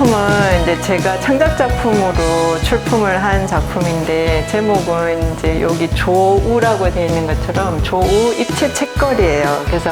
작품은 이제 제가 창작 작품으로 출품을 한 작품인데, 제목은 이제 여기 조우라고 되어 있는 것처럼 조우 입체 책걸이에요. 그래서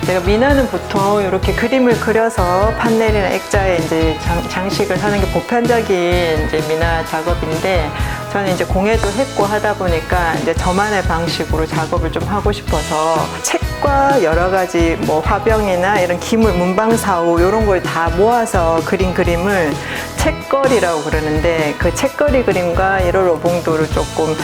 제가 미나는 보통 이렇게 그림을 그려서 판넬이나 액자에 이제 장식을 하는 게 보편적인 이제 미나 작업인데, 저는 이제 공예도 했고 하다 보니까 이제 저만의 방식으로 작업을 좀 하고 싶어서 책과 여러 가지 뭐 화병이나 이런 기물, 문방사우 이런 걸 다 모아서 그린 그림을 책걸이라고 그러는데, 그 책걸이 그림과 1월 5봉도를 조금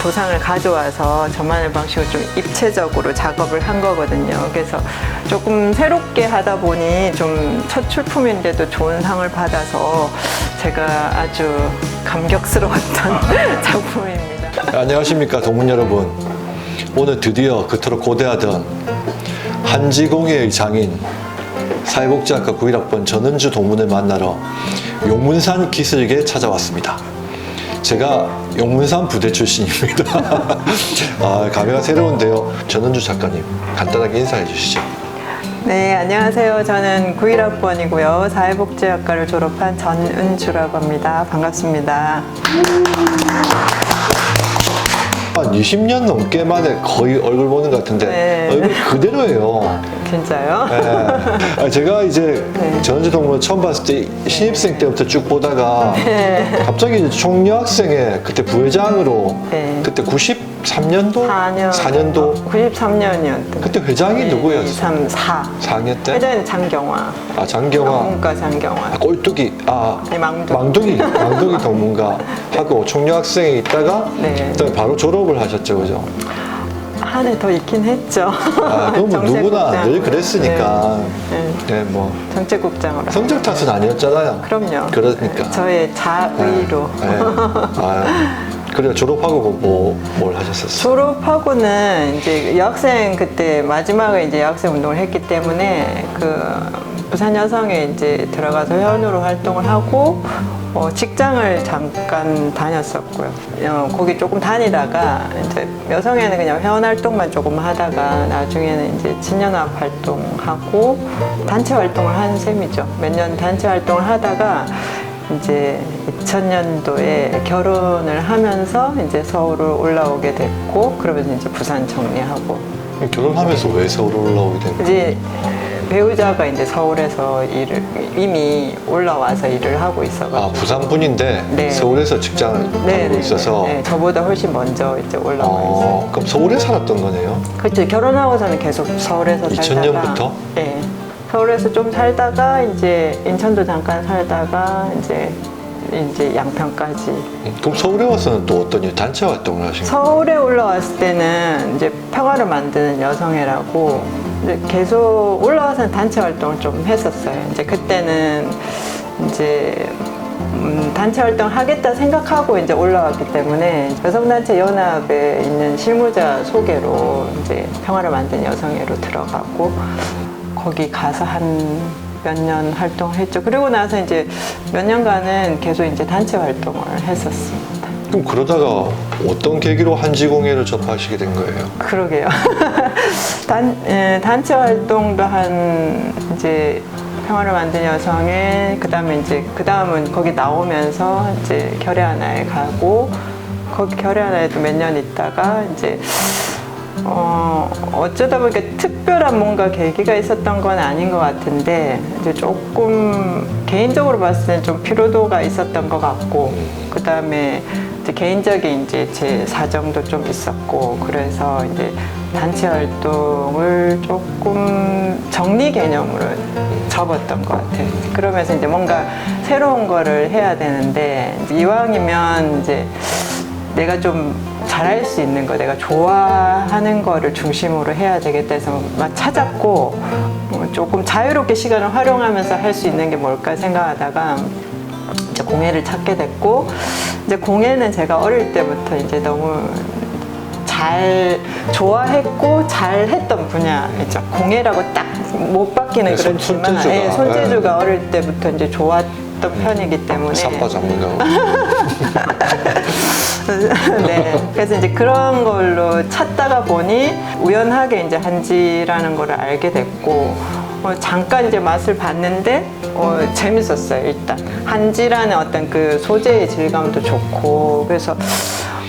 도상을 가져와서 저만의 방식으로 좀 입체적으로 작업을 한 거거든요. 그래서 조금 새롭게 하다 보니 좀 첫 출품인데도 좋은 상을 받아서 제가 아주 감격스러웠던 작품입니다. 안녕하십니까 동문 여러분. 오늘 드디어 그토록 고대하던 한지공예의 장인 사회복지학과 91학번 전은주 동문을 만나러 용문산 기술계에 찾아왔습니다. 제가 용문산 부대 출신입니다. 감회가 새로운데요. 전은주 작가님 간단하게 인사해 주시죠. 네, 안녕하세요. 저는 91학번이고요. 사회복지학과를 졸업한 전은주라고 합니다. 반갑습니다. 한 20년 넘게 만에 거의 얼굴 보는 것 같은데 네. 얼굴 그대로예요. 진짜요? 네. 제가 이제 전은주 동문을 처음 봤을 때 신입생 때부터 쭉 보다가 갑자기 이제 총여학생회 그때 부회장으로 그때 93년도? 4년도? 93년이었던. 그때 회장이 누구였어요? 3, 4. 4학년 때? 회장은 장경화. 장경화. 동문과 장경화. 꼴뚜기. 아니, 망둥이. 망둥이 동문가 하고 총여학생에 있다가 그다음에 바로 졸업을 하셨죠, 그죠? 한 해 더 있긴 했죠. 그럼 뭐 누구나 늘 그랬으니까. 네, 뭐. 정책국장으로. 성적 탓은 아니었잖아요. 그럼요. 그러니까. 저의 자의로. 그래요. 졸업하고 뭘 하셨었어요? 졸업하고는 이제 여학생 그때 마지막에 이제 여학생 운동을 했기 때문에 그 부산 여성에 이제 들어가서 회원으로 활동을 하고 직장을 잠깐 다녔었고요. 거기 조금 다니다가 이제 여성에는 그냥 회원 활동만 조금 하다가 나중에는 이제 친연합 활동하고 단체 활동을 한 셈이죠. 몇 년 단체 활동을 하다가 이제 2000년도에 결혼을 하면서 이제 서울을 올라오게 됐고, 그러면서 이제 부산 정리하고. 결혼하면서 왜 서울 올라오게 된 거예요? 이제 배우자가 이제 서울에서 이미 올라와서 일을 하고 있어가지고. 부산 분인데 네. 서울에서 직장을 다니고 있어서. 네, 저보다 훨씬 먼저 이제 올라와 있어요. 그럼 서울에 살았던 거네요? 그렇죠. 결혼하고서는 계속 서울에서 살다가. 2000년부터? 네. 서울에서 좀 살다가 이제 인천도 잠깐 살다가 이제 양평까지. 그럼 서울에 와서는 또 어떤 단체 활동을 하신 거예요? 서울에 올라왔을 때는 이제 평화를 만드는 여성회라고 이제 계속 올라와서는 단체 활동을 좀 했었어요. 이제 그때는 이제 단체 활동을 하겠다 생각하고 이제 올라왔기 때문에 여성단체 연합에 있는 실무자 소개로 이제 평화를 만드는 여성회로 들어가고 거기 가서 한 몇 년 활동을 했죠. 그리고 나서 이제 몇 년간은 계속 이제 단체 활동을 했었습니다. 그럼 그러다가 어떤 계기로 한지공예를 접하시게 된 거예요? 그러게요. 단체 활동도 한 이제 평화를 만든 여성에 그 다음은 거기 나오면서 이제 결의 하나에 가고 거기 결의 하나에도 몇 년 있다가 이제 어쩌다 보니까 특별한 뭔가 계기가 있었던 건 아닌 것 같은데 이제 조금 개인적으로 봤을 때는 좀 피로도가 있었던 것 같고 그 다음에 이제 개인적인 이제 제 사정도 좀 있었고 그래서 이제 단체 활동을 조금 정리 개념으로 접었던 것 같아요. 그러면서 이제 뭔가 새로운 거를 해야 되는데 이왕이면 이제 내가 좀 잘할 수 있는 거, 내가 좋아하는 거를 중심으로 해야 되겠다 해서 막 찾았고 조금 자유롭게 시간을 활용하면서 할 수 있는 게 뭘까 생각하다가 이제 공예를 찾게 됐고 이제 공예는 제가 어릴 때부터 이제 너무 잘 좋아했고 잘했던 분야이죠. 공예라고 딱 못 바뀌는 네, 그렇지만 손재주가 어릴 때부터 이제 좋았던 편이기 때문에 삽바 전문가고. 네, 그래서 이제 그런 걸로 찾다가 보니 우연하게 이제 한지라는 거를 알게 됐고 잠깐 이제 맛을 봤는데 재밌었어요. 일단 한지라는 어떤 그 소재의 질감도 좋고 그래서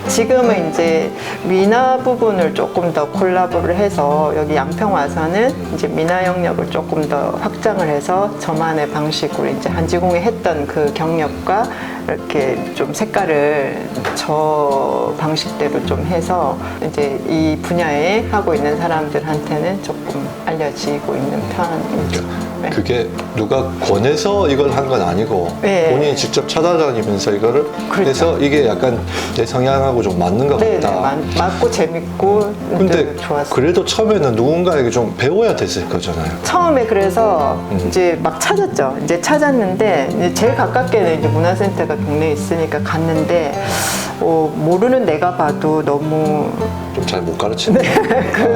지금은 이제 미나 부분을 조금 더 콜라보를 해서 여기 양평 와서는 이제 미나 영역을 조금 더 확장을 해서 저만의 방식으로 이제 한지공예 했던 그 경력과 이렇게 좀 색깔을 저 방식대로 좀 해서 이제 이 분야에 하고 있는 사람들한테는 조금 알려지고 있는 편이죠. 네. 그게 누가 권해서 이걸 한 건 아니고 네. 본인이 직접 찾아다니면서 이거를 그렇죠. 해서 이게 약간 내 성향하고 좀 맞는 것 네, 같다. 맞고 재밌고 근데 좋았어요. 그래도 처음에는 누군가에게 좀 배워야 됐을 거잖아요. 처음에 그래서 이제 막 찾았죠. 이제 찾았는데 이제 제일 가깝게는 이제 문화센터가 동네에 있으니까 갔는데 모르는 내가 봐도 너무 좀 잘 못 가르치는.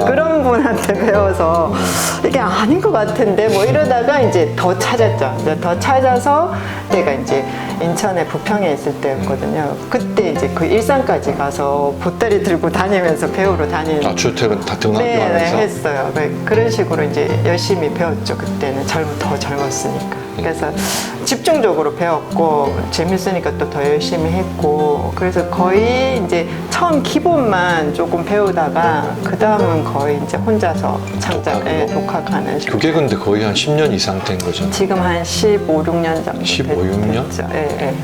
그런 분한테 배워서 이게 아닌 것 같은데 뭐 이러다가 이제 더 찾았죠. 이제 더 찾아서 내가 이제 인천에 부평에 있을 때였거든요. 그때 이제 그 일산까지 가서 보따리 들고 다니면서 배우러 다니는. 아, 출퇴근 다 등하교 네, 하면서. 했어요. 그런 식으로 이제 열심히 배웠죠. 그때는 더 젊었으니까. 그래서 집중적으로 배웠고 재밌으니까 또 더 열심히 했고 그래서 거의 이제 처음 기본만 조금 배우다가 그 다음은 거의 이제 혼자서 독학하는 식으로. 그게 근데 거의 한 10년 이상 된 거잖아요. 지금 한 15, 16년 정도 15, 16년? 됐죠. 예, 예.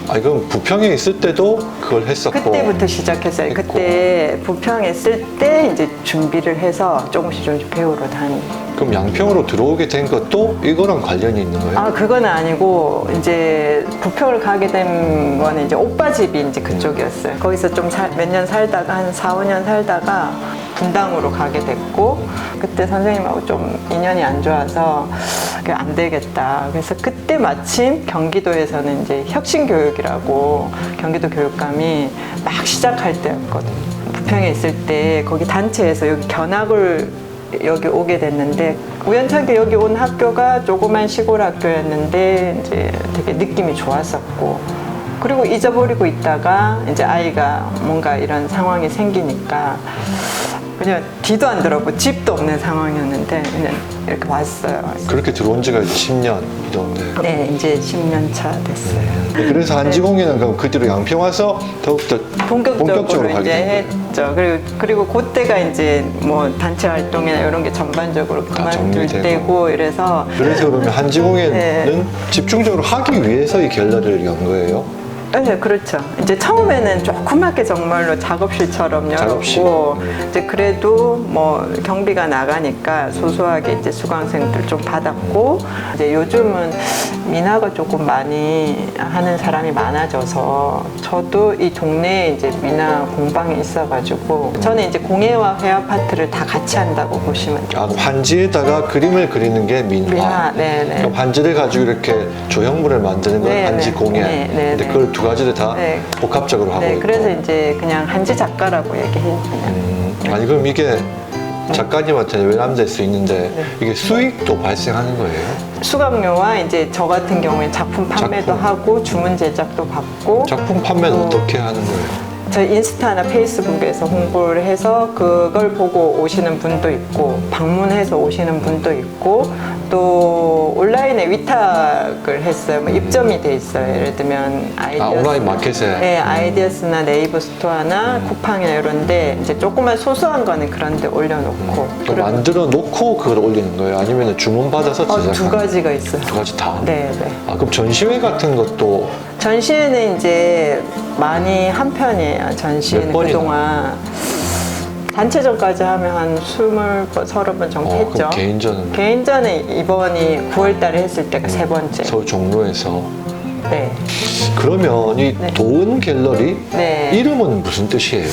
아, 그럼 부평에 있을 때도 그걸 했었고. 그때부터 시작했어요. 했고. 그때 부평에 있을 때 이제 준비를 해서 조금씩 배우러 다니고. 그럼 양평으로 들어오게 된 것도 이거랑 관련이 있는 거예요? 아, 그건 아니고, 이제 부평을 가게 된 거는 이제 오빠 집이 이제 그쪽이었어요. 거기서 좀 몇 년 살다가, 한 4, 5년 살다가 분당으로 가게 됐고, 그때 선생님하고 좀 인연이 안 좋아서 그게 안 되겠다. 그래서 그때 마침 경기도에서는 이제 혁신교육이라고 경기도 교육감이 막 시작할 때였거든요. 부평에 있을 때 거기 단체에서 여기 견학을 여기 오게 됐는데 우연찮게 여기 온 학교가 조그만 시골 학교였는데 이제 되게 느낌이 좋았었고 그리고 잊어버리고 있다가 이제 아이가 뭔가 이런 상황이 생기니까 그냥 뒤도 안 들어보고 집도 없는 상황이었는데 그냥 이렇게 왔어요. 그렇게 들어온 지가 이제 10년 정도. 네, 이제 10년 차 됐어요. 그래서 한지공예는 그럼 그 뒤로 양평 와서 더욱더 본격적으로 가게 이제 된 거예요? 했죠. 그리고 그때가 이제 뭐 단체 활동이나 이런 게 전반적으로 그만둘 정리되고. 때고 이래서 그래서 그러면 한지공예는 네. 집중적으로 하기 위해서 이 갤러리를 연 거예요? 네, 그렇죠. 이제 처음에는 조그맣게 정말로 작업실처럼 작업실. 열었고, 이제 그래도 뭐 경비가 나가니까 소소하게 이제 수강생들 좀 받았고, 이제 요즘은 미나가 조금 많이 하는 사람이 많아져서, 저도 이 동네에 이제 미나 공방이 있어가지고, 저는 이제 공예와 회화 파트를 다 같이 한다고 보시면 돼요. 아, 그럼 한지에다가 그림을 그리는 게 민화. 네네. 그럼 한지를 가지고 이렇게 조형물을 만드는 건 네네. 한지공예. 네네. 근데 그걸 두 가지를 다 네. 복합적으로 하고 네, 있고. 그래서 이제 그냥 한지 작가라고 얘기해요. 그냥. 아니 그럼 이게 작가님한테는 외람될 수 있는데 네. 이게 수익도 발생하는 거예요? 수강료와 이제 저 같은 경우에 작품 판매도 작품. 하고 주문 제작도 받고 작품 판매는 또 어떻게 하는 거예요? 저희 인스타나 페이스북에서 홍보를 해서 그걸 보고 오시는 분도 있고 방문해서 오시는 분도 있고 또 온라인에 위탁을 했어요. 뭐 입점이 돼 있어요. 예를 들면 아이디어스, 온라인 마켓에? 네, 아이디어스나 네이버 스토어나 쿠팡이나 이런데 이제 조그만 소소한 거는 그런데 올려놓고 그거 만들어 놓고 그걸 올리는 거예요? 아니면 주문 받아서 제작하는 두 가지가 있어요. 두 가지 다? 네, 네. 아, 그럼 전시회 같은 것도 전시회는 이제 많이 한 편이에요. 전시회는 몇 번이나? 그동안 단체전까지 하면 한 20번, 30번 정도 했죠. 그럼 개인전은? 개인전은 이번이 9월 달에 했을 때가 세 번째. 서울 종로에서. 네. 그러면 이 네. 도은 갤러리 네. 이름은 무슨 뜻이에요?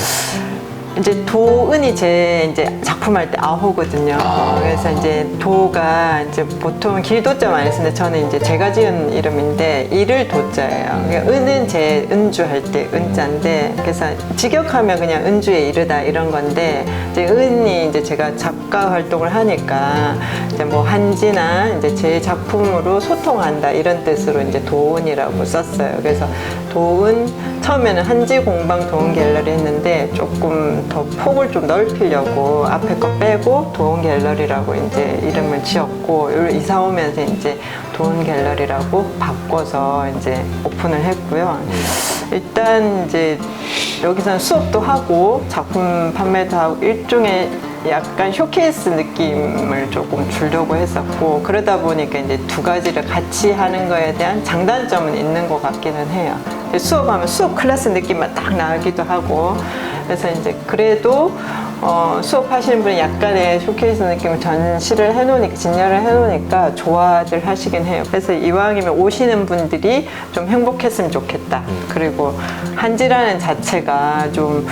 이제 도은이 제 이제 작품할 때 아호거든요. 아. 그래서 이제 도가 이제 보통 길도자 많이 쓰는데 저는 이제 제가 지은 이름인데 이를 도자예요. 그러니까 은은 제 은주할 때 은자인데 그래서 직역하면 그냥 은주에 이르다 이런 건데 이제 은이 이제 제가 작가 활동을 하니까 이제 뭐 한지나 이제 제 작품으로 소통한다 이런 뜻으로 이제 도은이라고 썼어요. 그래서 도은 처음에는 한지 공방 도원 갤러리 했는데 조금 더 폭을 좀 넓히려고 앞에 거 빼고 도원 갤러리라고 이제 이름을 지었고, 이사 오면서 이제 도원 갤러리라고 바꿔서 이제 오픈을 했고요. 일단 이제 여기서는 수업도 하고 작품 판매도 하고 일종의 약간 쇼케이스 느낌을 조금 주려고 했었고, 그러다 보니까 이제 두 가지를 같이 하는 거에 대한 장단점은 있는 것 같기는 해요. 수업하면 수업 클래스 느낌만 딱 나기도 하고, 그래서 이제 그래도 수업하시는 분이 약간의 쇼케이스 느낌을 전시를 해놓으니까, 진열을 해놓으니까 좋아들 하시긴 해요. 그래서 이왕이면 오시는 분들이 좀 행복했으면 좋겠다. 그리고 한지라는 자체가 좀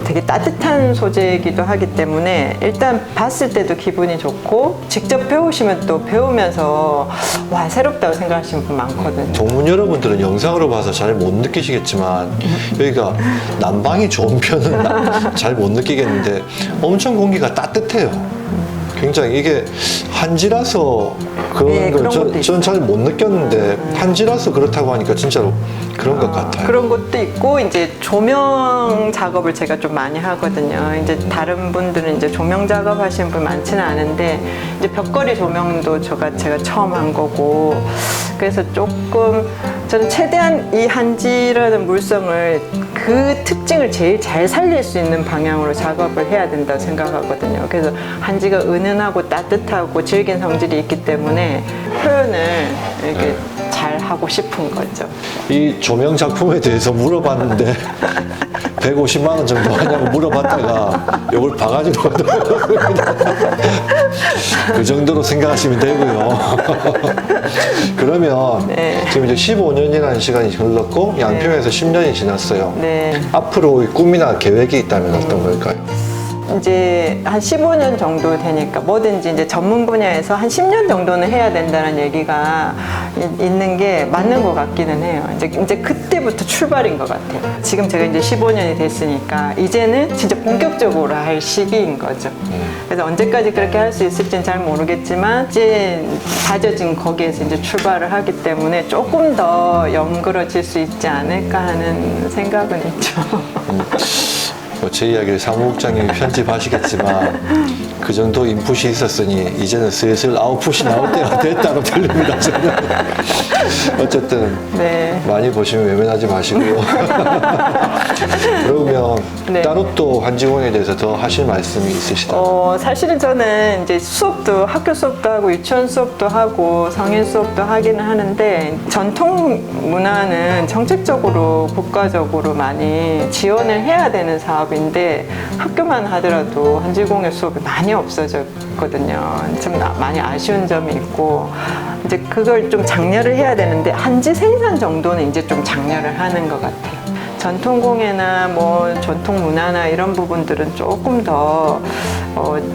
되게 따뜻한 소재이기도 하기 때문에 일단 봤을 때도 기분이 좋고, 직접 배우시면 또 배우면서 와, 새롭다고 생각하시는 분 많거든요. 동문 여러분들은 영상으로 봐서 잘 못 느끼시겠지만 여기가 난방이 좋은 편은 잘 못 느끼겠는데 엄청 공기가 따뜻해요. 굉장히 이게 한지라서 네, 그런 것도 전 잘 못 느꼈는데 한지라서 그렇다고 하니까 진짜로 그런 것 같아요. 그런 것도 있고, 이제 조명 작업을 제가 좀 많이 하거든요. 이제 다른 분들은 이제 조명 작업 하시는 분 많지는 않은데, 이제 벽걸이 조명도 제가 처음 한 거고, 그래서 조금 저는 최대한 이 한지라는 물성을 그 특징을 제일 잘 살릴 수 있는 방향으로 작업을 해야 된다고 생각하거든요. 그래서 한지가 은은하고 따뜻하고 질긴 성질이 있기 때문에 표현을 이렇게 잘 하고 싶은 거죠. 이 조명 작품에 대해서 물어봤는데 150만 원 정도 하냐고 물어봤다가 이걸 바가지로 얻어먹었습니다. 그 정도로 생각하시면 되고요. 그러면 네. 지금 이제 15년이라는 시간이 흘렀고 양평에서 10년이 지났어요. 네. 앞으로의 꿈이나 계획이 있다면 어떤 걸까요? 이제 한 15년 정도 되니까 뭐든지 이제 전문 분야에서 한 10년 정도는 해야 된다는 얘기가 있는 게 맞는 것 같기는 해요. 이제 그때부터 출발인 것 같아요. 지금 제가 이제 15년이 됐으니까 이제는 진짜 본격적으로 할 시기인 거죠. 그래서 언제까지 그렇게 할 수 있을지는 잘 모르겠지만 이제 다져진 거기에서 이제 출발을 하기 때문에 조금 더 연그러질 수 있지 않을까 하는 생각은 있죠. 제 이야기를 사무국장님이 편집하시겠지만 그 정도 인풋이 있었으니 이제는 슬슬 아웃풋이 나올 때가 됐다고 들립니다. 저는. 어쨌든 네. 많이 보시면 외면하지 마시고요. 그러면 네. 따로 또 한지공에 대해서 더 하실 말씀이 있으시다면? 사실은 저는 이제 수업도 학교 수업도 하고 유치원 수업도 하고 성인 수업도 하기는 하는데, 전통 문화는 정책적으로 국가적으로 많이 지원을 해야 되는 사업인데 학교만 하더라도 한지공예 수업이 많이 없어졌거든요. 좀 많이 아쉬운 점이 있고, 이제 그걸 좀 장려를 해야 되는데 한지 생산 정도는 이제 좀 장려를 하는 것 같아요. 전통공예나 뭐 전통문화나 이런 부분들은 조금 더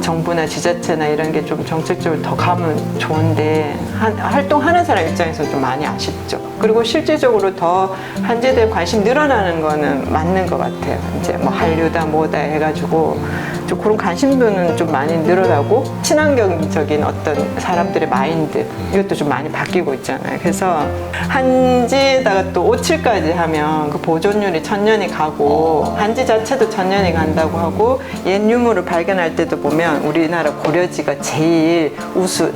정부나 지자체나 이런 게 좀 정책적으로 더 가면 좋은데 활동하는 사람 입장에서 좀 많이 아쉽죠. 그리고 실질적으로 더 한지에 대해 관심 늘어나는 거는 맞는 것 같아요. 이제 뭐 한류다 뭐다 해가지고 좀 그런 관심도는 좀 많이 늘어나고, 친환경적인 어떤 사람들의 마인드 이것도 좀 많이 바뀌고 있잖아요. 그래서 한지에다가 또 오칠까지 하면 그 보존율이 1000년이 가고 한지 자체도 1000년이 간다고 하고, 옛 유물을 발견할 때도 보면 우리나라 고려지가 제일 우수,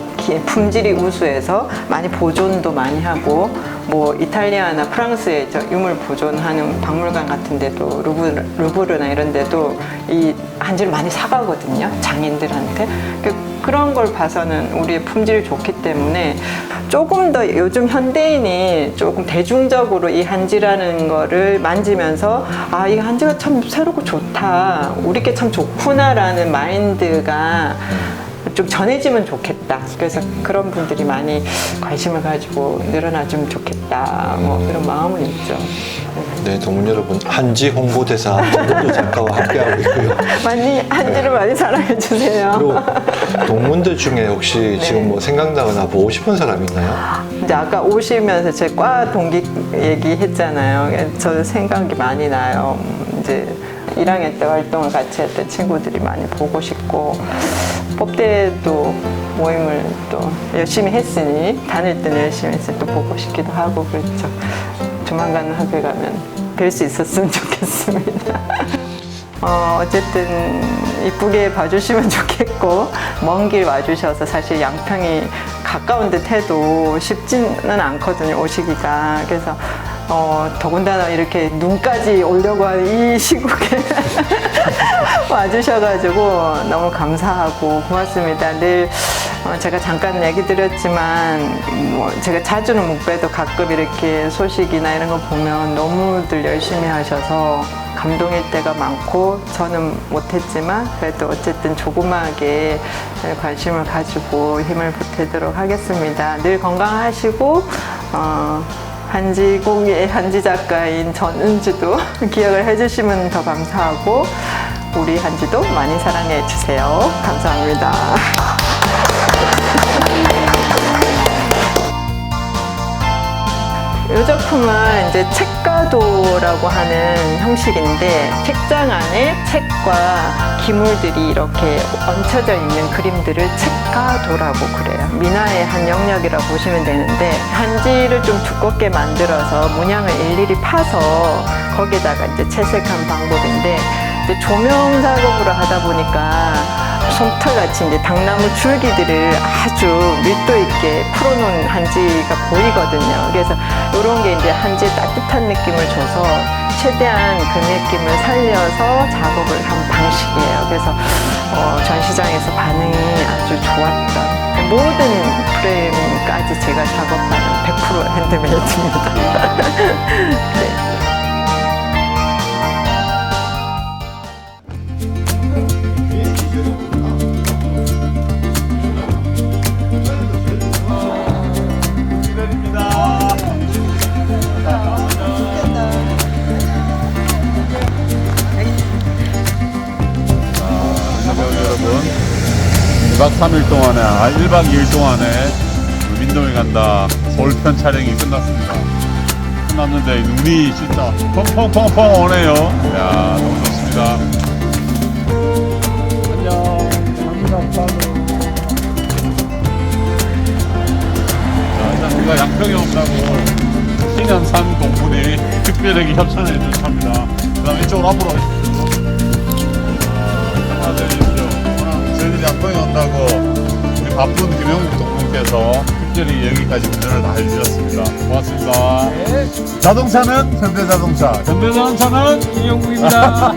품질이 우수해서 많이 보존도 많이 하고, 뭐 이탈리아나 프랑스에 저 유물 보존하는 박물관 같은 데도 루브르나 이런 데도 이 한지를 많이 사가거든요, 장인들한테. 그런 걸 봐서는 우리의 품질이 좋기 때문에 조금 더 요즘 현대인이 조금 대중적으로 이 한지라는 거를 만지면서 아, 이 한지가 참 새롭고 좋다, 우리께 참 좋구나라는 마인드가 좀 전해지면 좋겠다. 그래서 그런 분들이 많이 관심을 가지고 늘어나주면 좋겠다. 뭐 그런 마음은 있죠. 네, 동문 여러분, 한지 홍보대사 정근조 작가와 함께하고 있고요. 많이 한지를 많이 사랑해 주세요. 그리고 동문들 중에 혹시 지금 뭐 생각나거나 보고 싶은 사람 있나요? 이제 아까 오시면서 제 과 동기 얘기했잖아요. 저도 생각이 많이 나요. 이제 1학년 때 활동을 같이 했던 친구들이 많이 보고 싶고, 법대도 모임을 또 열심히 했으니, 다닐 때는 열심히 했으니 또 보고 싶기도 하고 그렇죠. 조만간 학교에 가면 뵐 수 있었으면 좋겠습니다. 어쨌든 이쁘게 봐주시면 좋겠고, 먼 길 와주셔서 사실 양평이 가까운 듯 해도 쉽지는 않거든요, 오시기가. 그래서 더군다나 이렇게 눈까지 오려고 하는 이 시국에 와주셔가지고 너무 감사하고 고맙습니다. 늘 제가 잠깐 얘기 드렸지만 제가 자주는 못 봬도 가끔 이렇게 소식이나 이런 거 보면 너무들 열심히 하셔서 감동일 때가 많고, 저는 못했지만 그래도 어쨌든 조그마하게 관심을 가지고 힘을 보태도록 하겠습니다. 늘 건강하시고 한지공예 한지 작가인 전은주도 기억을 해주시면 더 감사하고, 우리 한지도 많이 사랑해 주세요. 감사합니다. 이 작품은 이제 책가도라고 하는 형식인데, 책장 안에 책과 기물들이 이렇게 얹혀져 있는 그림들을 책가도라고 그래요. 민화의 한 영역이라고 보시면 되는데, 한지를 좀 두껍게 만들어서 문양을 일일이 파서 거기에다가 이제 채색한 방법인데, 이제 조명 작업으로 하다 보니까 솜털같이 이제 당나무 줄기들을 아주 밀도 있게 풀어놓은 한지가 보이거든요. 그래서 이런 게 이제 한지의 따뜻한 느낌을 줘서 최대한 그 느낌을 살려서 작업을 한 방식이에요. 그래서 전시장에서 반응이 아주 좋았던, 모든 프레임까지 제가 작업하는 100% 핸드메이드입니다. 네. 여러분, 2박 3일 동안에, 1박 2일 동안에 민동에 간다 서울편 촬영이 끝났습니다. 끝났는데 눈이 진짜 펑펑펑펑 오네요. 야, 너무 좋습니다. 안녕. 자, 일단 우리가 양평에 온다고 신현산 공군이 특별하게 협찬해 주셨습니다. 그 다음에 이쪽으로 앞으로 저희들이 양평에 온다고 우리 바쁜 김영국 동무께서 특별히 여기까지 운전을 다 해주셨습니다. 고맙습니다. 네. 자동차는 현대자동차, 현대자동차는 이영국입니다.